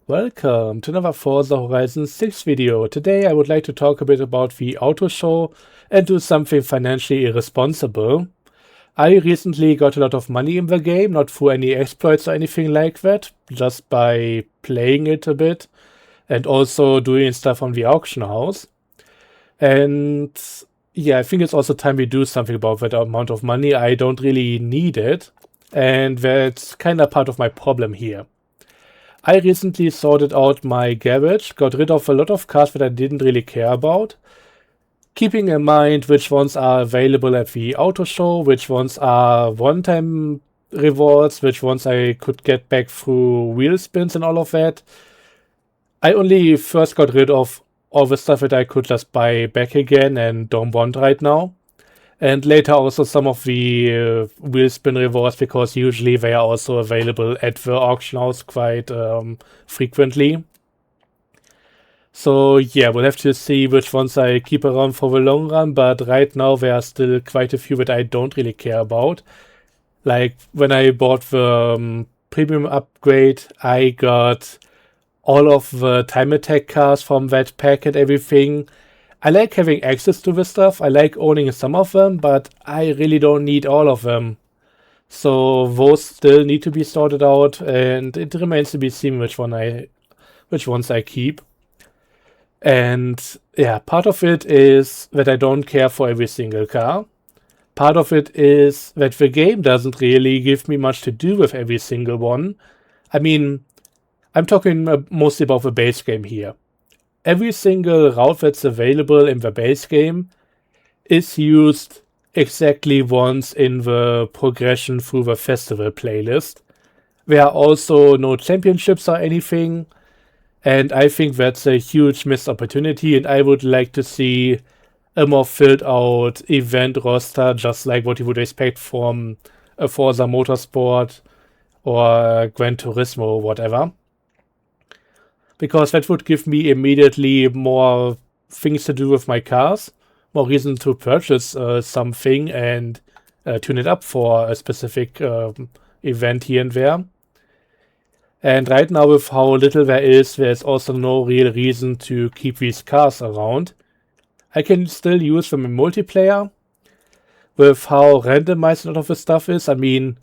Welcome to another Forza Horizon 6 video. Today I would like to talk a bit about the auto show and do something financially irresponsible. I recently got a lot of money in the game, not through any exploits or anything like that, just by playing it a bit and also doing stuff on the auction house. And yeah, I think it's also time we do something about that amount of money. I don't really need it, and that's kind of part of my problem here. I recently sorted out my garage, got rid of a lot of cars that I didn't really care about, keeping in mind which ones are available at the auto show, which ones are one-time rewards, which ones I could get back through wheel spins and all of that. I only first got rid of all the stuff that I could just buy back again and don't want right now. And later also some of the wheel spin rewards, because usually they are also available at the auction house quite frequently. So yeah, we'll have to see which ones I keep around for the long run, but right now there are still quite a few that I don't really care about. Like when I bought the premium upgrade, I got all of the time attack cars from that pack and everything. I like having access to this stuff, I like owning some of them, but I really don't need all of them. So those still need to be sorted out, and it remains to be seen which ones I keep. And yeah, part of it is that I don't care for every single car. Part of it is that the game doesn't really give me much to do with every single one. I mean, I'm talking mostly about the base game here. Every single route that's available in the base game is used exactly once in the progression through the festival playlist. There are also no championships or anything, and I think that's a huge missed opportunity, and I would like to see a more filled out event roster, just like what you would expect from a Forza Motorsport or Gran Turismo or whatever. Because that would give me immediately more things to do with my cars, more reason to purchase something and tune it up for a specific event here and there. And right now, with how little there's also no real reason to keep these cars around. I can still use them in multiplayer. With how randomized a lot of the stuff is, I mean,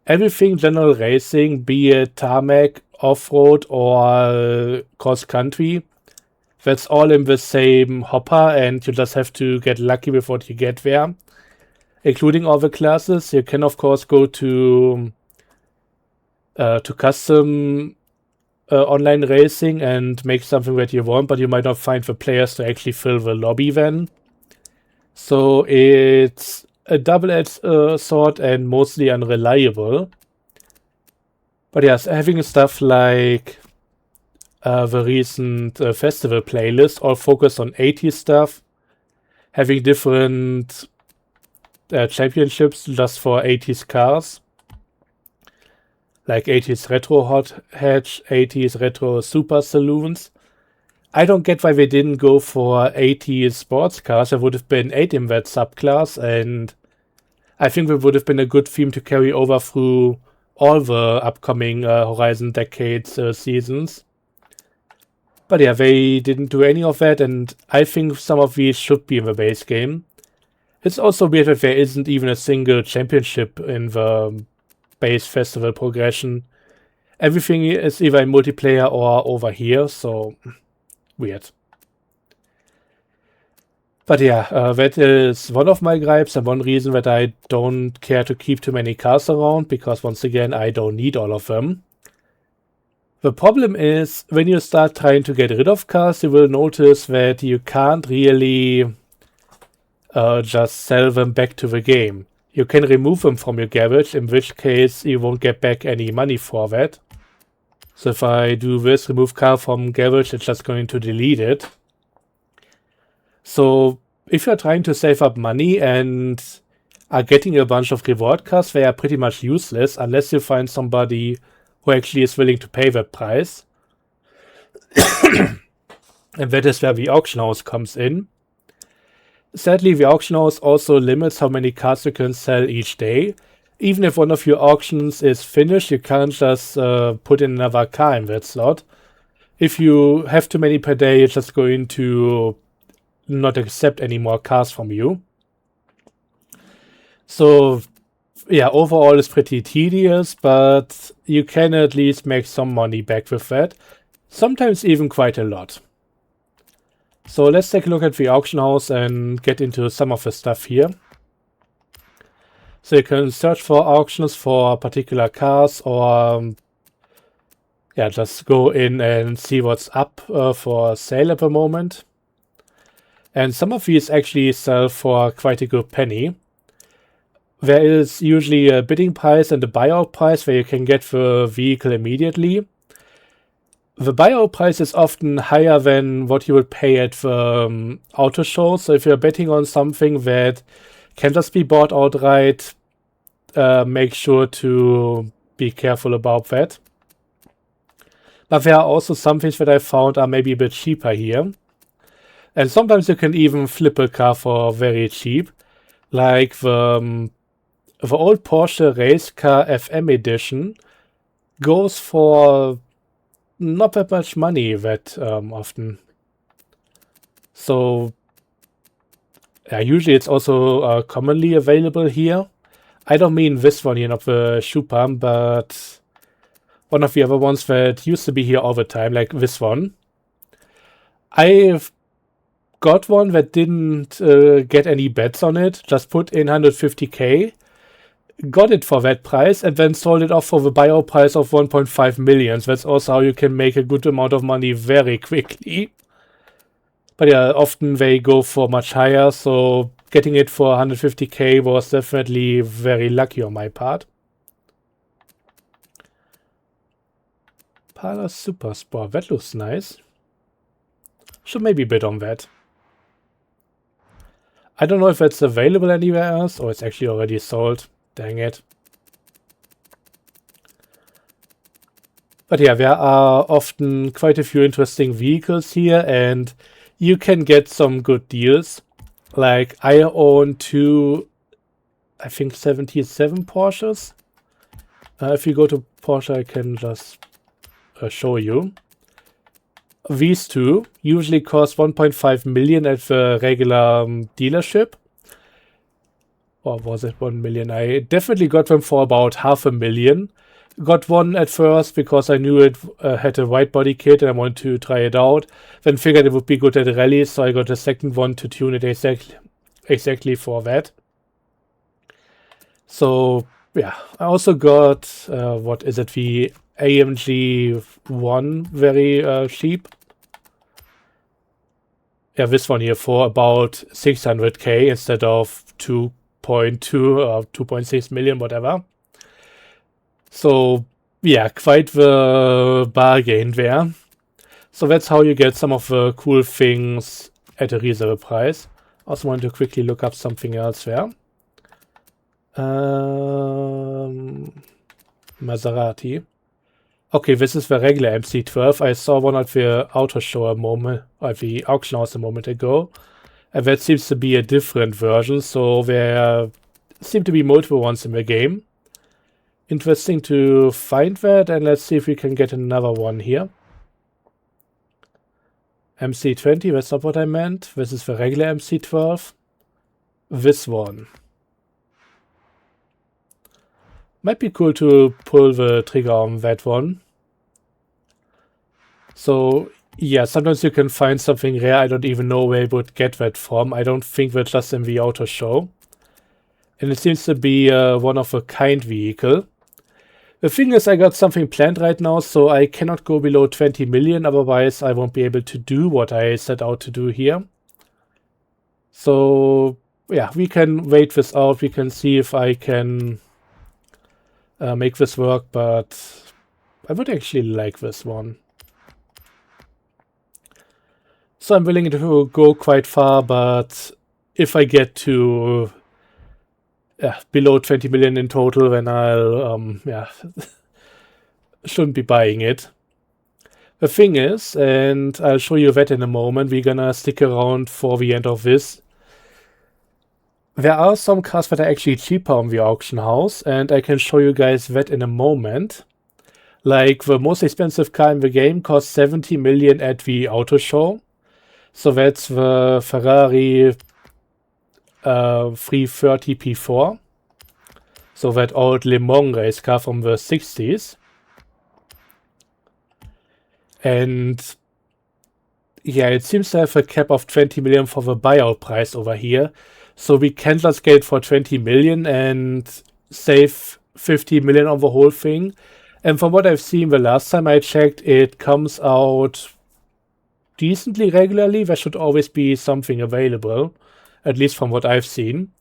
everything general racing, be it tarmac, off-road or cross-country, that's all in the same hopper, and you just have to get lucky with what you get there, including all the classes. You can of course go to custom online racing and make something that you want, but you might not find the players to actually fill the lobby then. So it's a double-edged sword and mostly unreliable. But yes, having stuff like the recent festival playlist, all focused on 80s stuff, having different championships just for 80s cars, like 80s retro hot hatch, 80s retro super saloons. I don't get why they didn't go for 80s sports cars. There would have been 8 in that subclass, and I think it would have been a good theme to carry over through all the upcoming Horizon Decades seasons. But yeah, they didn't do any of that, and I think some of these should be in the base game. It's also weird that there isn't even a single championship in the base festival progression. Everything is either in multiplayer or over here, so weird. But yeah, that is one of my gripes and one reason that I don't care to keep too many cars around, because once again, I don't need all of them. The problem is, when you start trying to get rid of cars, you will notice that you can't really just sell them back to the game. You can remove them from your garage, in which case you won't get back any money for that. So if I do this, remove car from garage, it's just going to delete it. So if you're trying to save up money and are getting a bunch of reward cars, they are pretty much useless unless you find somebody who actually is willing to pay that price. And that is where the auction house comes in. Sadly, the auction house also limits how many cars you can sell each day. Even if one of your auctions is finished, you can't just put in another car in that slot. if you have too many per day, it's just going to not accept any more cars from you. So yeah, overall it's pretty tedious, but you can at least make some money back with that. Sometimes even quite a lot. So let's take a look at the auction house and get into some of the stuff here. So you can search for auctions for particular cars, or yeah, just go in and see what's up for sale at the moment. And some of these actually sell for quite a good penny. There is usually a bidding price and a buyout price where you can get the vehicle immediately. The buyout price is often higher than what you would pay at the auto show. So if you're betting on something that can just be bought outright, make sure to be careful about that. But there are also some things that I found are maybe a bit cheaper here. And sometimes you can even flip a car for very cheap. Like the old Porsche race car FM edition goes for not that much money that often. So yeah, usually it's also commonly available here. I don't mean this one here, not the shoe pump, but one of the other ones that used to be here all the time, like this one. I've got one that didn't get any bets on it, just put in 150k, got it for that price, and then sold it off for the buyout price of 1.5 million. So that's also how you can make a good amount of money very quickly. But yeah, often they go for much higher, so getting it for 150k was definitely very lucky on my part. Pala Super Sport, that looks nice. Should maybe bid on that. I don't know if it's available anywhere else, or it's actually already sold. Dang it. But yeah, there are often quite a few interesting vehicles here, and you can get some good deals. Like, I own two, I think 77 Porsches. If you go to Porsche, I can just show you. These two usually cost 1.5 million at the regular dealership. Or was it 1 million? I definitely got them for about 500,000. Got one at first because I knew it had a white body kit and I wanted to try it out. Then figured it would be good at rallies, so I got a second one to tune it exactly for that. So yeah, I also got, what is it, the AMG 1 very cheap. Yeah, this one here for about 600k instead of 2.2 or 2.6 million, whatever. So yeah, quite the bargain there. So that's how you get some of the cool things at a reasonable price. Also want to quickly look up something else there. Maserati. Okay, this is the regular MC12. I saw one at the auto show at the auction house a moment ago. And that seems to be a different version, so there seem to be multiple ones in the game. Interesting to find that, and let's see if we can get another one here. MC20, that's not what I meant. This is the regular MC12. This one. Might be cool to pull the trigger on that one. So yeah, sometimes you can find something rare. I don't even know where I would get that from. I don't think that's just in the auto show. And it seems to be a one-of-a-kind vehicle. The thing is, I got something planned right now, so I cannot go below 20 million. Otherwise, I won't be able to do what I set out to do here. So yeah, we can wait this out. We can see if I can make this work, but I would actually like this one. So I'm willing to go quite far, but if I get to below 20 million in total, then I'll shouldn't be buying it. The thing is, and I'll show you that in a moment, we're gonna stick around for the end of this. There are some cars that are actually cheaper on the auction house, and I can show you guys that in a moment. Like, the most expensive car in the game costs 70 million at the auto show. So that's the Ferrari 330 P4. So that old Le Mans race car from the 60s. And yeah, it seems to have a cap of 20 million for the buyout price over here. So we can just get it for 20 million and save 50 million on the whole thing. And from what I've seen the last time I checked, it comes out decently regularly. There should always be something available, at least from what I've seen.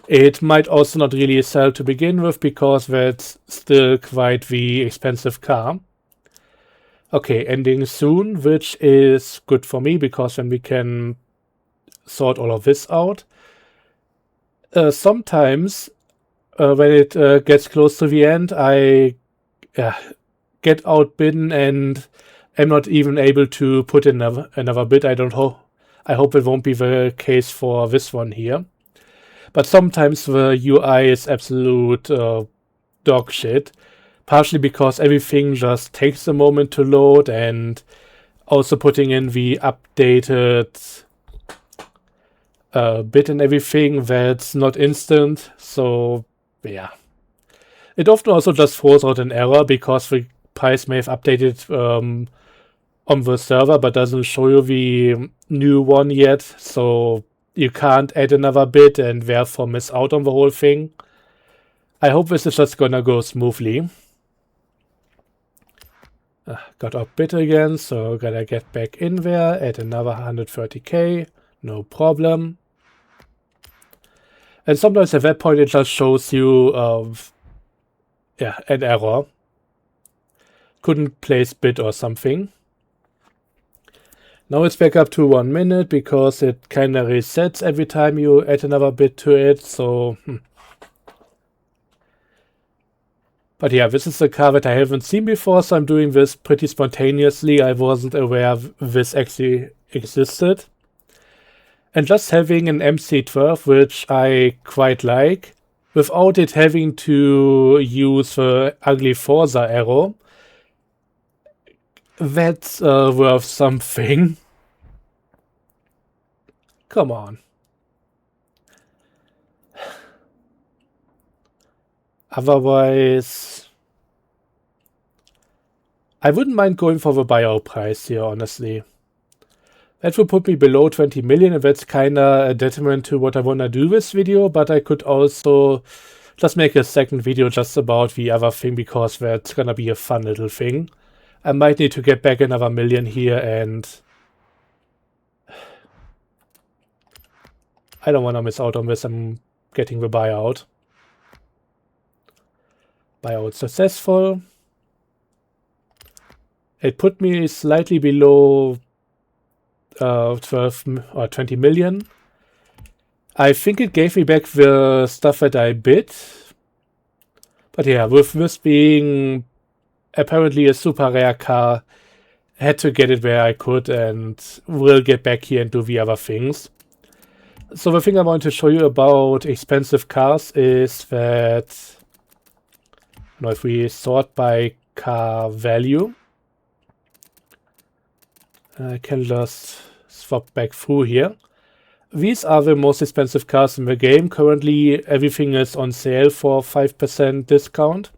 It might also not really sell to begin with because that's still quite the expensive car. Okay, ending soon, which is good for me because then we can sort all of this out. Sometimes when it gets close to the end, I get outbidden and am not even able to put in another bid. I hope it won't be the case for this one here. But sometimes the UI is absolute dog shit. Partially because everything just takes a moment to load, and also putting in the updated bit and everything that's not instant. So yeah, it often also just throws out an error because the price may have updated on the server but doesn't show you the new one yet, so you can't add another bit and therefore miss out on the whole thing. I hope this is just gonna go smoothly. Got outbid again, so gotta get back in there, add another 130k, no problem. And sometimes at that point it just shows you an error. Couldn't place bid or something. Now it's back up to 1 minute because it kinda resets every time you add another bit to it, so But yeah, this is a car that I haven't seen before, so I'm doing this pretty spontaneously. I wasn't aware this actually existed. And just having an MC12, which I quite like, without it having to use the ugly Forza arrow, that's worth something. Come on. Otherwise, I wouldn't mind going for the buyout price here, honestly. That would put me below 20 million, and that's kinda a detriment to what I wanna do this video, but I could also just make a second video just about the other thing, because that's gonna be a fun little thing. I might need to get back another million here, and I don't wanna miss out on this. I'm getting the buyout. Buyout successful. It put me slightly below 12 or 20 million. I think it gave me back the stuff that I bid. But yeah, with this being apparently a super rare car, I had to get it where I could, and will get back here and do the other things. So the thing I want to show you about expensive cars is that, if we sort by car value, I can just swap back through here. These are the most expensive cars in the game. Currently, everything is on sale for 5% discount.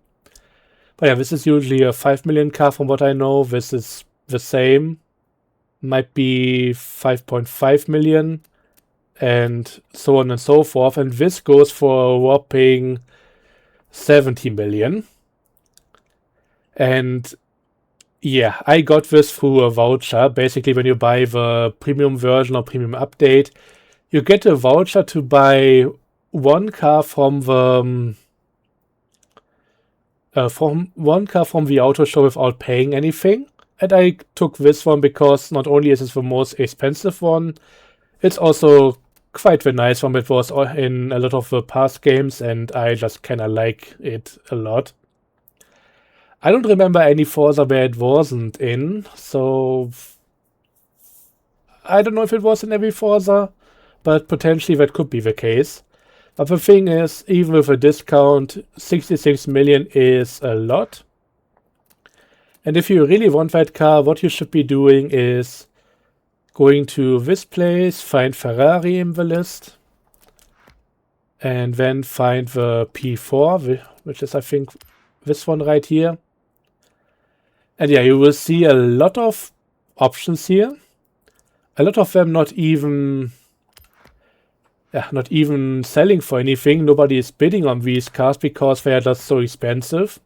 But yeah, this is usually a 5 million car from what I know. This is the same. Might be 5.5 million. And so on and so forth. And this goes for a whopping 70 million. And yeah, I got this through a voucher. Basically, when you buy the premium version or premium update, you get a voucher to buy one car from the auto show without paying anything. And I took this one because not only is it the most expensive one, it's also quite the nice one. It was in a lot of the past games, and I just kinda like it a lot. I don't remember any Forza where it wasn't in, so I don't know if it was in every Forza, but potentially that could be the case. But the thing is, even with a discount, 66 million is a lot. And if you really want that car, what you should be doing is going to this place, find Ferrari in the list, and then find the P4, which is I think this one right here. And yeah, you will see a lot of options here. A lot of them not even selling for anything. Nobody is bidding on these cars because they are just so expensive.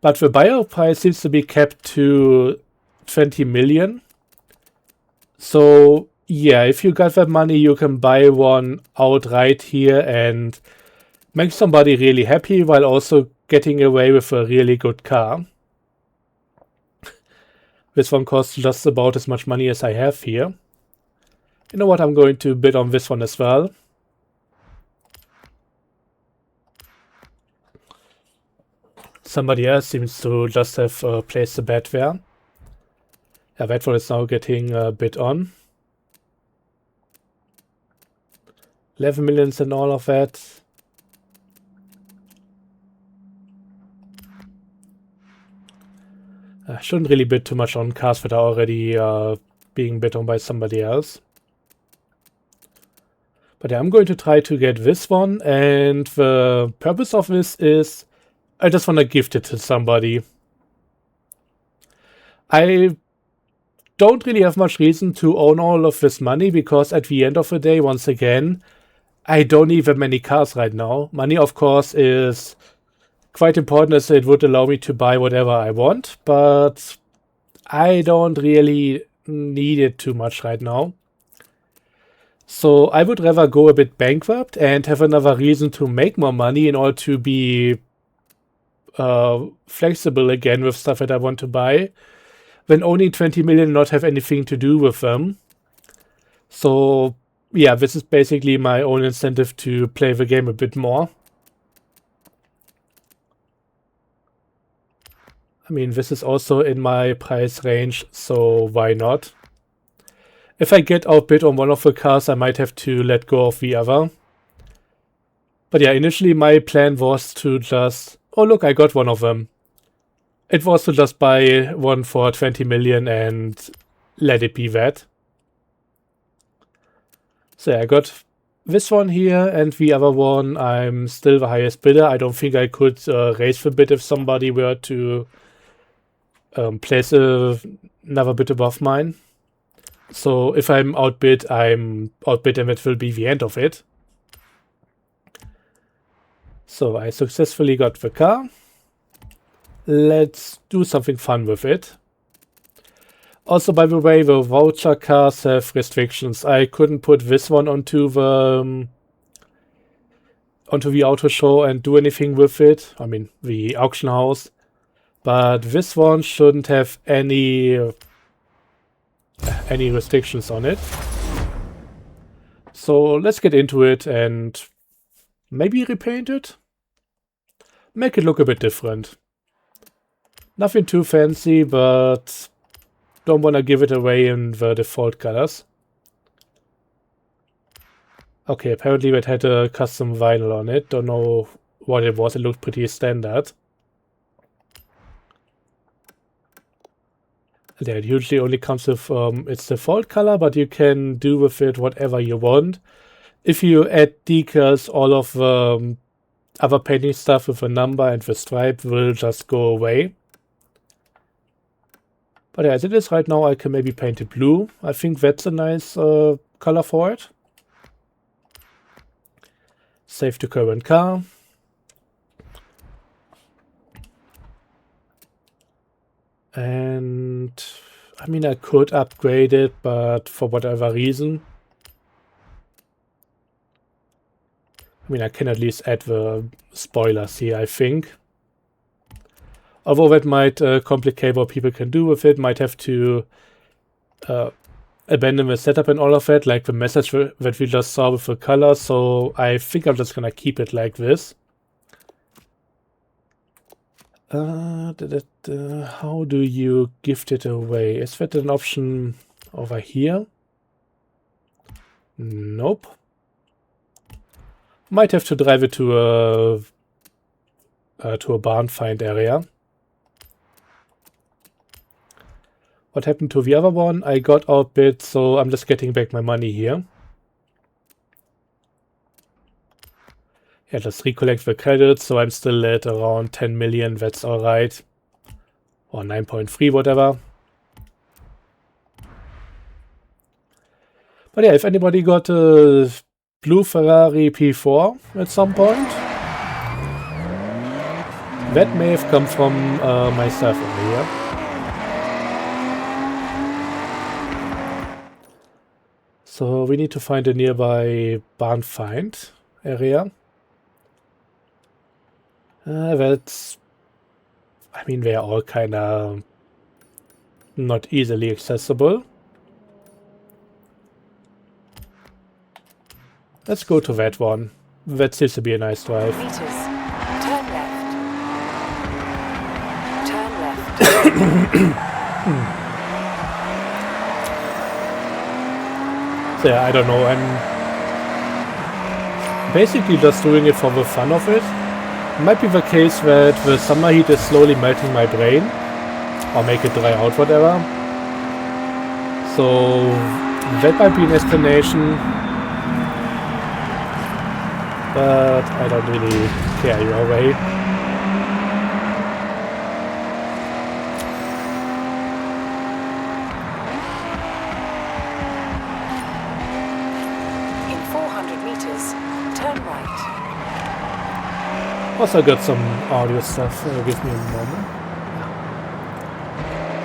But the buyer price seems to be kept to 20 million. So yeah, if you got that money, you can buy one outright here and make somebody really happy while also getting away with a really good car. This one costs just about as much money as I have here. You know what, I'm going to bid on this one as well. Somebody else seems to just have placed a bet there. Yeah, that one is now getting a bid on. 11 millions and all of that. I shouldn't really bid too much on cars that are already being bid on by somebody else. But yeah, I'm going to try to get this one, and the purpose of this is I just want to gift it to somebody. I don't really have much reason to own all of this money because at the end of the day, once again, I don't need that many cars right now. Money, of course, is quite important as it would allow me to buy whatever I want, but I don't really need it too much right now. So I would rather go a bit bankrupt and have another reason to make more money in order to be flexible again with stuff that I want to buy, than owning 20 million and not have anything to do with them. So yeah, this is basically my own incentive to play the game a bit more. I mean, this is also in my price range, so why not? If I get outbid on one of the cars, I might have to let go of the other. But yeah, initially my plan was to just... Oh look, I got one of them. It was to just buy one for 20 million and let it be that. So yeah, I got this one here, and the other one, I'm still the highest bidder. I don't think I could raise the bid if somebody were to place another bid above mine. So if I'm outbid, and that will be the end of it. So I successfully got the car. Let's do something fun with it. Also, by the way, the voucher cars have restrictions. I couldn't put this one onto the auto show and do anything with it. I mean, the auction house. But this one shouldn't have any restrictions on it. So let's get into it and maybe repaint it. Make it look a bit different. Nothing too fancy, but don't want to give it away in the default colors. Okay, apparently that had a custom vinyl on it. Don't know what it was. It looked pretty standard. Yeah, it usually only comes with its default color, but you can do with it whatever you want. If you add decals, all of the other painting stuff with a number and the stripe will just go away. But yeah, as it is right now, I can maybe paint it blue. I think that's a nice color for it. Save the current car. And I mean, I could upgrade it, but for whatever reason. I mean, I can at least add the spoilers here, I think. Although that might complicate what people can do with it. Might have to abandon the setup and all of that, like the message that we just saw with the color. So I think I'm just gonna keep it like this. How do you gift it away? Is that an option over here? Nope. Might have to drive it to a barn find area. What happened to the other one? I got outbid, so I'm just getting back my money here. Yeah, just recollect the credits, so I'm still at around 10 million, that's alright. Or 9.3, whatever. But yeah, if anybody got a blue Ferrari P4 at some point, that may have come from myself over here. So we need to find a nearby barn find area. That's... I mean, they're all kind of not easily accessible. Let's go to that one. That seems to be a nice drive. Meters. Turn left. Turn left. So yeah, I don't know. I'm basically just doing it for the fun of it. Might be the case that the summer heat is slowly melting my brain, or make it dry out, whatever. So that might be an explanation, but I don't really care either way. In 400 meters, turn right. Also got some audio stuff, give me a moment.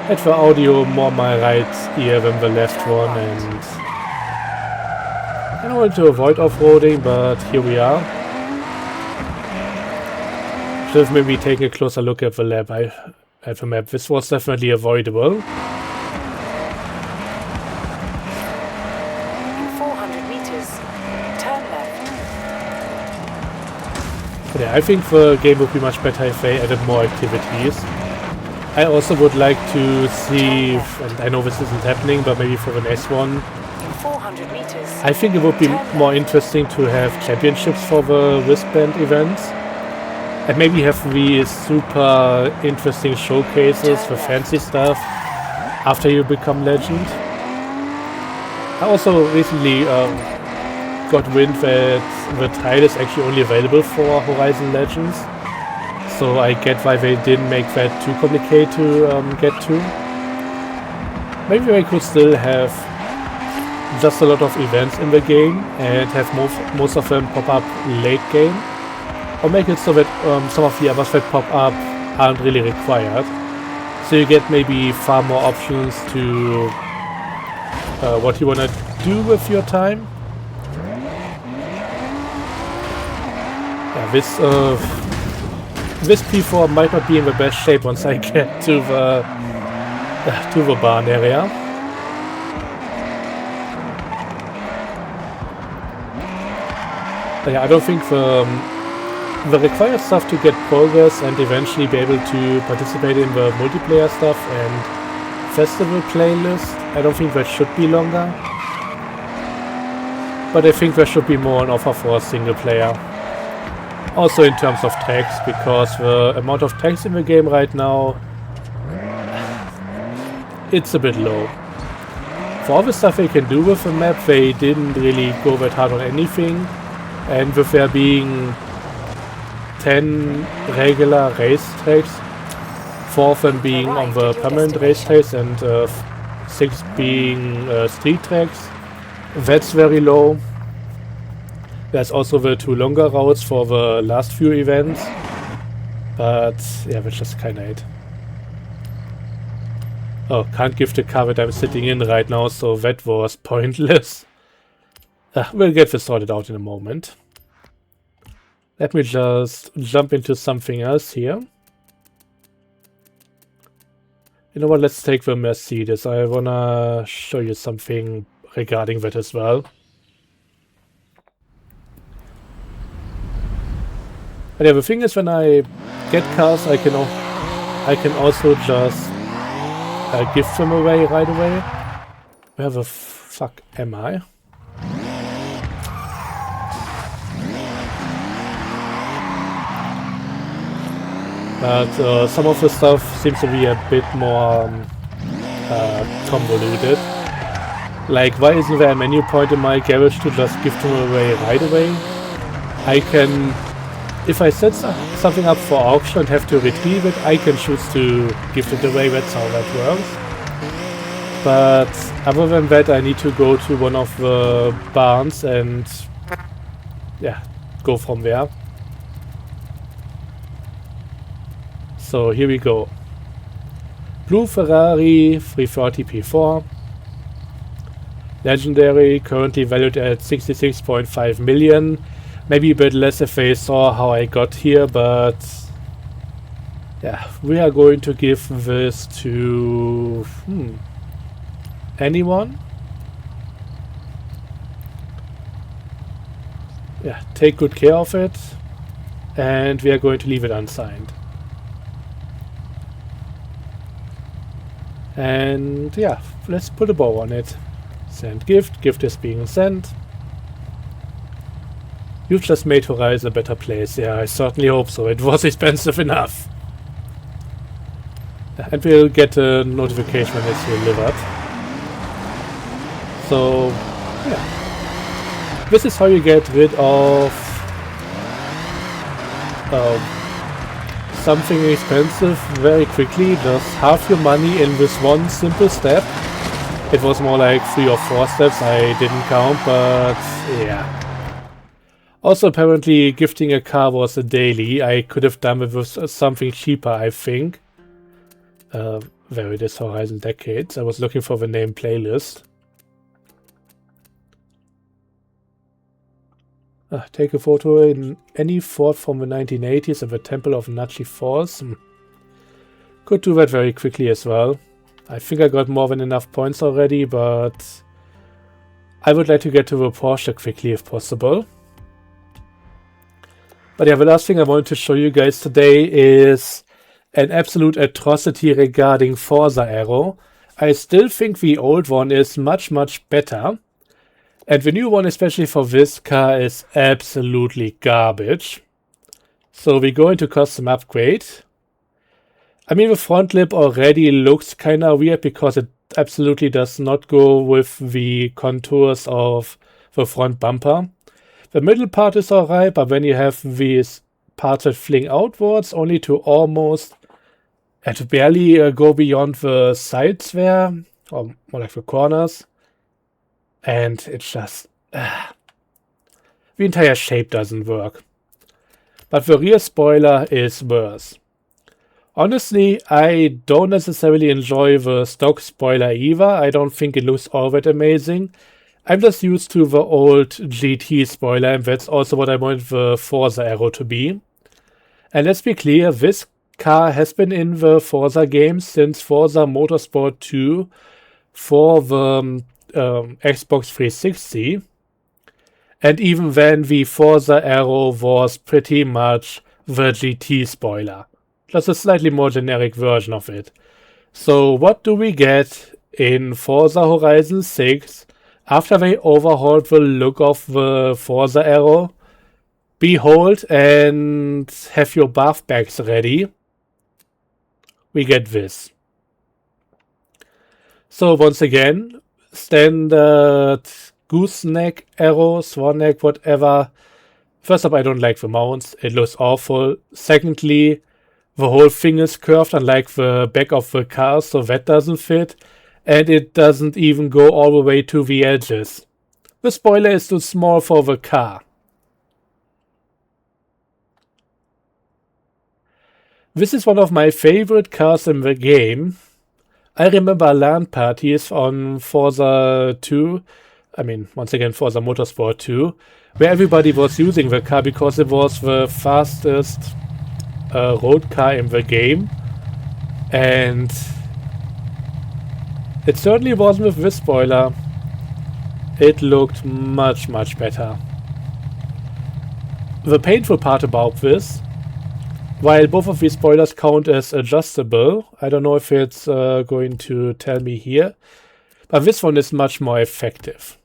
Had the audio more my right ear than the left one, and I wanted to avoid off-roading, but here we are. Should have maybe taken a closer look at the map. This was definitely avoidable. In 400 meters, turn left. But yeah, I think the game would be much better if they added more activities. I also would like to see, and I know this isn't happening, but maybe for the next one, In 400 meters, I think it would be more interesting to have championships for the wristband events. And maybe have these super interesting showcases for fancy stuff after you become legend. I also recently got wind that the tile is actually only available for Horizon Legends. So I get why they didn't make that too complicated to get to. Maybe they could still have just a lot of events in the game and have most of them pop up late game. Or make it so that some of the others that pop up aren't really required. So you get maybe far more options to what you want to do with your time. Yeah, this P4 might not be in the best shape once I get to the barn area. But yeah, I don't think the required stuff to get progress and eventually be able to participate in the multiplayer stuff and festival playlist, I don't think that should be longer. But I think there should be more on offer for single player. Also in terms of text, because the amount of text in the game right now, it's a bit low. For all the stuff they can do with the map, they didn't really go that hard on anything. And with there being 10 regular race tracks, 4 of them being on the permanent race tracks and 6 being street tracks, that's very low. There's also the 2 longer routes for the last few events, but yeah, that's just kinda it. Oh, can't give the car that I'm sitting in right now, so that was pointless. We'll get this sorted out in a moment. Let me just jump into something else here. You know what, let's take the Mercedes. I wanna show you something regarding that as well. But yeah, the thing is, when I get cars, I can also just give them away right away. Where the fuck am I? But some of the stuff seems to be a bit more convoluted. Like, why isn't there a menu point in my garage to just give them away right away? I can, if I set something up for auction and have to retrieve it, I can choose to give it away. That's how that works. But other than that, I need to go to one of the barns and, yeah, go from there. So here we go. Blue Ferrari 330 P4. Legendary, currently valued at 66.5 million. Maybe a bit less if they saw how I got here, but yeah, we are going to give this to anyone. Yeah, take good care of it, and we are going to leave it unsigned. And yeah, let's put a bow on it. Send gift. Gift is being sent. You've just made Horizon a better place. Yeah, I certainly hope so. It was expensive enough. And we'll get a notification when it's delivered. So, yeah. This is how you get rid of something expensive very quickly. Just half your money in this one simple step. It was more like 3 or 4 steps, I didn't count, but yeah. Also, apparently gifting a car was a daily. I could have done it with something cheaper, I think. There it is, Horizon Decades. I was looking for the name playlist. Take a photo in any fort from the 1980s at the Temple of Nachi Falls. Could do that very quickly as well. I think I got more than enough points already, but I would like to get to the Porsche quickly if possible. But yeah, the last thing I wanted to show you guys today is an absolute atrocity regarding Forza Aero. I still think the old one is much better. And the new one, especially for this car, is absolutely garbage. So we go into custom upgrade. I mean, the front lip already looks kind of weird because it absolutely does not go with the contours of the front bumper. The middle part is alright, but when you have these parts that fling outwards, only to almost and to barely go beyond the sides there, or more like the corners. And it's just... the entire shape doesn't work. But the rear spoiler is worse. Honestly, I don't necessarily enjoy the stock spoiler either. I don't think it looks all that amazing. I'm just used to the old GT spoiler, and that's also what I want the Forza Aero to be. And let's be clear, this car has been in the Forza games since Forza Motorsport 2 for the Xbox 360. And even then, the Forza Aero was pretty much the GT spoiler. Just a slightly more generic version of it. So what do we get in Forza Horizon 6 after they overhauled the look of the Forza Aero? Behold and have your bath bags ready. We get this. So once again, standard gooseneck, arrow, swan neck, whatever. First up, I don't like the mounts. It looks awful. Secondly, the whole thing is curved unlike the back of the car, so that doesn't fit. And it doesn't even go all the way to the edges. The spoiler is too small for the car. This is one of my favorite cars in the game. I remember LAN parties on Forza 2. I mean, once again, Forza Motorsport 2. Where everybody was using the car because it was the fastest road car in the game. And it certainly wasn't with this spoiler. It looked much better. The painful part about this, while both of these spoilers count as adjustable, I don't know if it's going to tell me here, but this one is much more effective.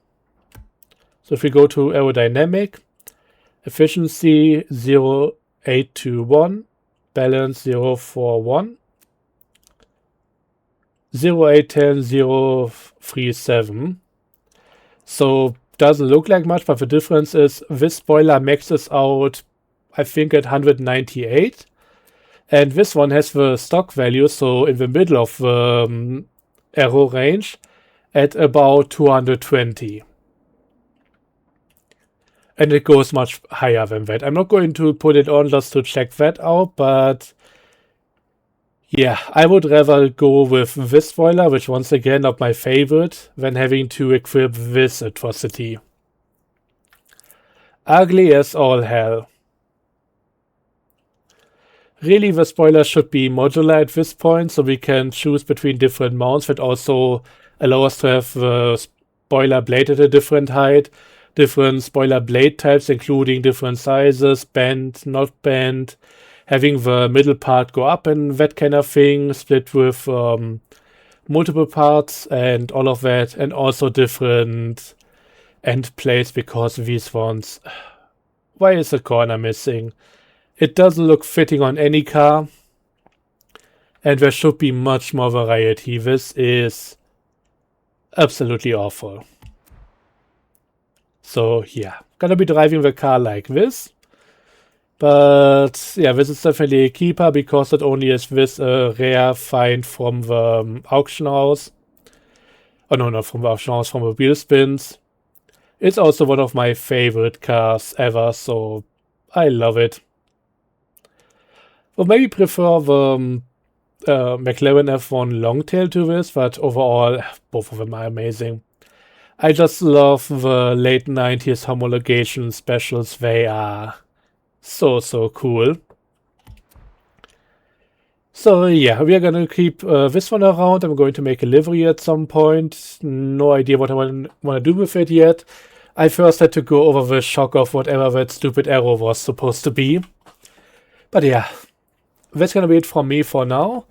So if we go to aerodynamic, efficiency 0.821, balance 0.41. 0810 037. So doesn't look like much, but the difference is this spoiler maxes out, I think, at 198. And this one has the stock value, so in the middle of the arrow range, at about 220. And it goes much higher than that. I'm not going to put it on just to check that out, but yeah, I would rather go with this spoiler, which once again not my favorite, than having to equip this atrocity. Ugly as all hell. Really, the spoiler should be modular at this point, so we can choose between different mounts that also allow us to have the spoiler blade at a different height, different spoiler blade types, including different sizes, bent, not bent, having the middle part go up and that kind of thing, split with multiple parts and all of that, and also different end plates, because these ones... Why is the corner missing? It doesn't look fitting on any car, and there should be much more variety. This is absolutely awful. So yeah, gonna be driving the car like this. But yeah, this is definitely a keeper, because not only is this a rare find from the auction house. Oh no, not from the auction house, from the wheel spins. It's also one of my favorite cars ever, so I love it. Or maybe prefer the McLaren F1 Longtail to this, but overall, both of them are amazing. I just love the late 90s homologation specials. They are so cool. So yeah, we are gonna keep this one around. I'm going to make a livery at some point. No idea what I want to do with it yet. I first had to go over the shock of whatever that stupid arrow was supposed to be. But yeah, that's gonna be it from me for now.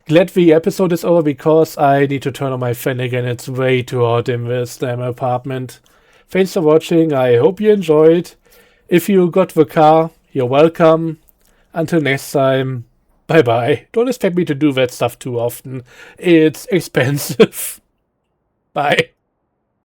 Glad the episode is over, because I need to turn on my fan again. It's way too hot in this damn apartment. Thanks for watching. I hope you enjoyed. If you got the car, you're welcome. Until next time, bye bye. Don't expect me to do that stuff too often. It's expensive. Bye.